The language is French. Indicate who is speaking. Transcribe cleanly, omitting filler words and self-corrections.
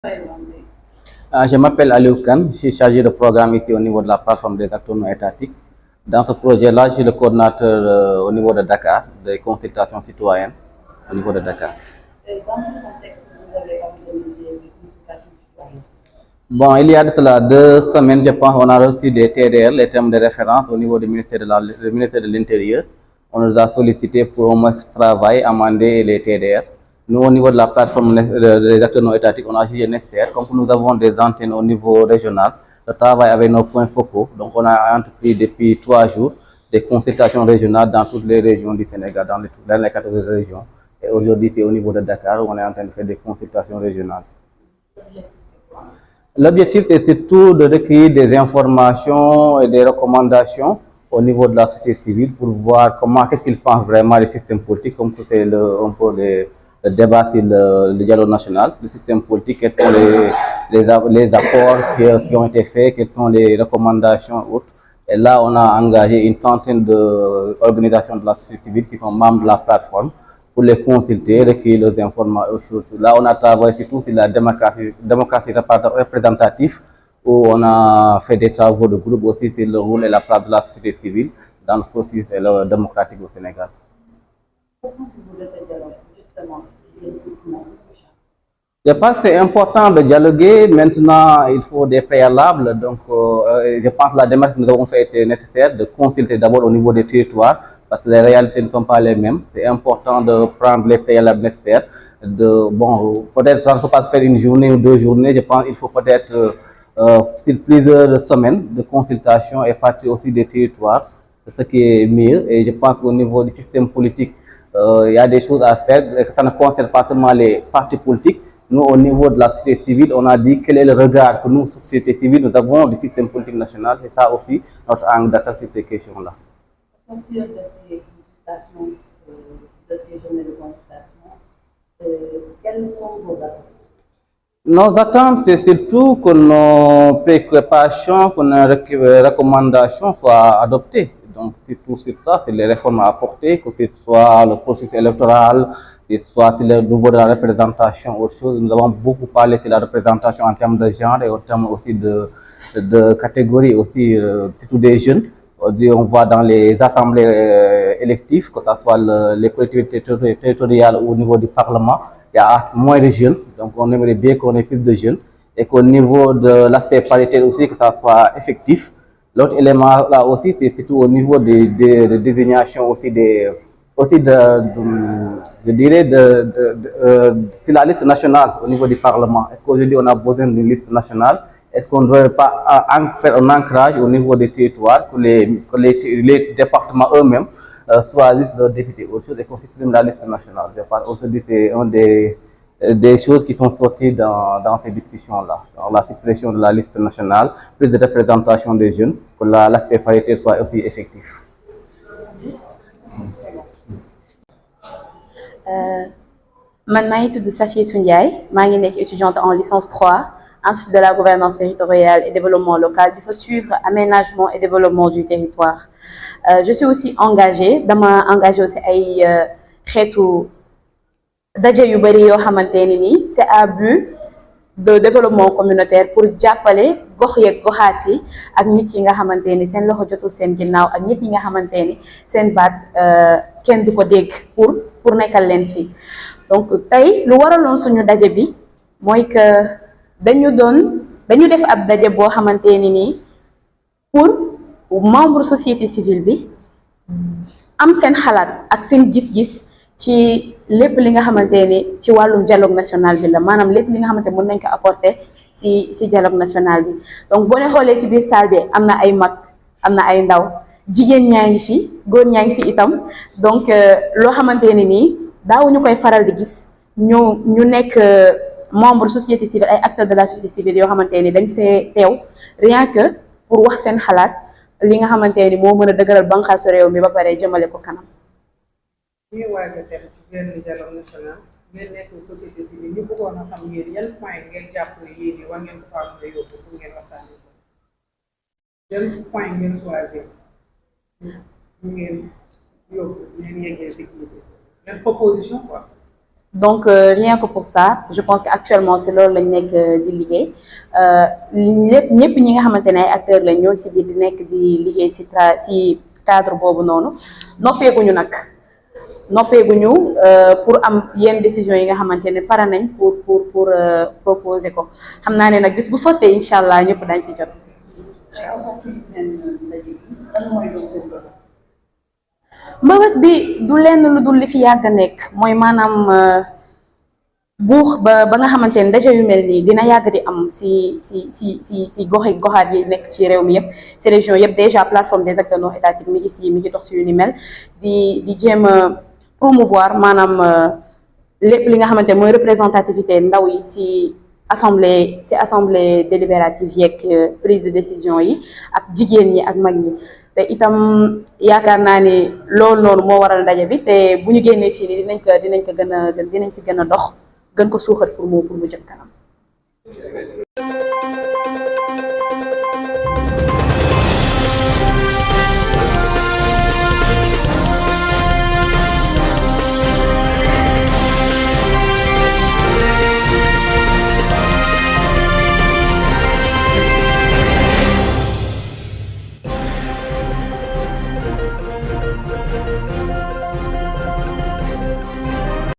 Speaker 1: Je m'appelle Aliou Khan, je suis chargé de programme ici au niveau de la plateforme des acteurs non étatiques. Dans ce projet-là, je suis le coordinateur au niveau de Dakar, des consultations citoyennes au niveau de Dakar.
Speaker 2: Et dans quel contexte vous avez organisé ces consultations citoyennes?
Speaker 1: Bon, il y a de cela 2 semaines, je pense, on a reçu des TDR, les termes de référence au niveau du ministère de l'Intérieur. On nous a sollicité pour au moins travailler, amender les TDR. Nous, au niveau de la plateforme des acteurs non étatiques, on a jugé nécessaire, comme nous avons des antennes au niveau régional, de travailler avec nos points focaux. Donc, on a entrepris depuis 3 jours des consultations régionales dans toutes les régions du Sénégal, dans les 14 régions. Et aujourd'hui, c'est au niveau de Dakar où on est en train de faire des consultations régionales. L'objectif, c'est surtout de recueillir des informations et des recommandations au niveau de la société civile pour voir comment, qu'est-ce qu'ils pensent vraiment des systèmes politiques, comme c'est un peu le débat sur le dialogue national, le système politique, quels sont les accords qui ont été faits, quelles sont les recommandations autres. Et là, on a engagé une trentaine d'organisations de la société civile qui sont membres de la plateforme pour les consulter, recueillir leurs informations. Là, on a travaillé surtout sur la démocratie représentative, où on a fait des travaux de groupe aussi sur le rôle et la place de la société civile dans le processus démocratique au Sénégal.
Speaker 2: Pourquoi pensez-vous de ce dialogue, justement?
Speaker 1: Je pense que c'est important de dialoguer. Maintenant, il faut des préalables. Donc, je pense que la démarche que nous avons faite était nécessaire de consulter d'abord au niveau des territoires parce que les réalités ne sont pas les mêmes. C'est important de prendre les préalables nécessaires. Bon, peut-être ça ne peut pas se faire une journée ou 2 journées. Je pense qu'il faut peut-être sur plusieurs semaines de consultation et partir aussi des territoires. C'est ce qui est mieux. Et je pense qu'au niveau du système politique, il y a des choses à faire et que ça ne concerne pas seulement les partis politiques. Nous, au niveau de la société civile, on a dit quel est le regard que nous, société civile, nous avons du système politique national. C'est ça aussi notre angle d'attaque sur ces questions-là.
Speaker 2: Au sortir de ces consultations, de ces journées de consultation, quelles sont vos attentes?
Speaker 1: Nos attentes, c'est surtout que nos préoccupations, que nos recommandations soient adoptées. Donc, surtout sur ça, c'est les réformes à apporter, que ce soit le processus électoral, que ce soit sur le niveau de la représentation, autre chose. Nous avons beaucoup parlé sur la représentation en termes de genre et en termes aussi de catégories aussi, surtout des jeunes. On voit dans les assemblées électives, que ce soit les collectivités territoriales ou au niveau du Parlement, il y a moins de jeunes. Donc, on aimerait bien qu'on ait plus de jeunes et qu'au niveau de l'aspect paritaire aussi, que ça soit effectif. L'autre élément là aussi, c'est surtout au niveau de désignation aussi je dirais, sur la liste nationale au niveau du Parlement. Est-ce qu'aujourd'hui on a besoin d'une liste nationale? Est-ce qu'on ne devrait pas faire un ancrage au niveau des territoires, que les départements eux-mêmes choisissent leurs députés, autre chose, et qu'on supprime la liste nationale? Je pense aujourd'hui c'est un des choses qui sont sorties dans ces discussions-là. La suppression de la liste nationale, plus de représentation des jeunes, que l'aspect paritaire soit aussi effectif.
Speaker 3: Man maa ngi tudd Safiatou Ndiaye maa ngi nekk étudiante en licence 3 Institut de la gouvernance territoriale et développement local di fa suivre aménagement et développement du territoire. Je suis aussi engagée dama engagée aussi ay xeetu daje yu bari yoo xamante ne nii c'est à but de développement communautaire pour jàppale gox yeeg goxaat yi ak nit yi nga xamante ni seen loxo jotul seen ginnaaw ak nit yi nga xamante ni seen baat kenn du ko dégg pour nekkal leen fii. Donc tey lu waraloon suñu daje bi mooy que dañu def ab daje boo xamante ni nii pour membre société civile bi am seen xalaat ak seen gis-gis ci lépp li nga xamante ni ci wàllum dialogue national bi la maanaam lépp li nga xamante mën nañ ko apporter si dialogue national bi. Donc boo ne xoolee ci biir salle bi am na ay mag am na ay ndaw jigéen ñaa ngi fi góor ñaa ngi fi itam donc loo xamante ni nii daawuñu koy faral di gis ñu nekk membre société civile ay acteurs de la société civile yoo xamante ni dañ fee teew rien que pour wax seen xalaat li nga xamante ni moo mën a dëgëral bànqaasu réew mi ba pare jëmale ko kanam.
Speaker 4: ñuy waaj a dem ci benn dialogue national ngeen nekk société civile ñu bëggoon a xam yéen yan point ngeen jàpp ne yéen yi war ngeen ko faa mën a yóbbu pour ngeen waxtaanee ko yan point ngeen choisir ñu ngeen yóbbu ngeen yeggee si kii bi yan proposition quoi.
Speaker 3: donc rien que pour ça je pense que actuellement c'est loolu lañ nekk di liggéey lépp ñëpp ñi nga xamante ne ay acteurs lañ ñoo ci biir di nekk di liggéey ci cadre boobu noonu noppeeguñu nag noppeeguñu pour am yenn décision yi nga xamante ne pare nañ pour proposer ko xam naa ne nag bis bu sottee incha allah ñëpp dañ ci jot. mbëbët bi du lenn lu dul li fi yàgg a nekk mooy maanaam buux ba nga xamante ne ndaje yu mel nii dina yàgg di am si goxaat yi nekk ci réew mi yëpp si région yëpp déjà plateforme des acteurs non étatiques mi ngi dox ci yu ni mel di jéem a promouvoir maanaam lépp li nga xamante ne mooy représentativité ndaw yi si assemblée délibérative yeeg prise de décision yi ak jigéen ñi ak mag ñi te itam yaakaar naa ni loolu noonu moo waral ndaje bi te bu ñu génnee fii nii dinañ si gën a dox gën ko suuxat pour mu jëm kanam.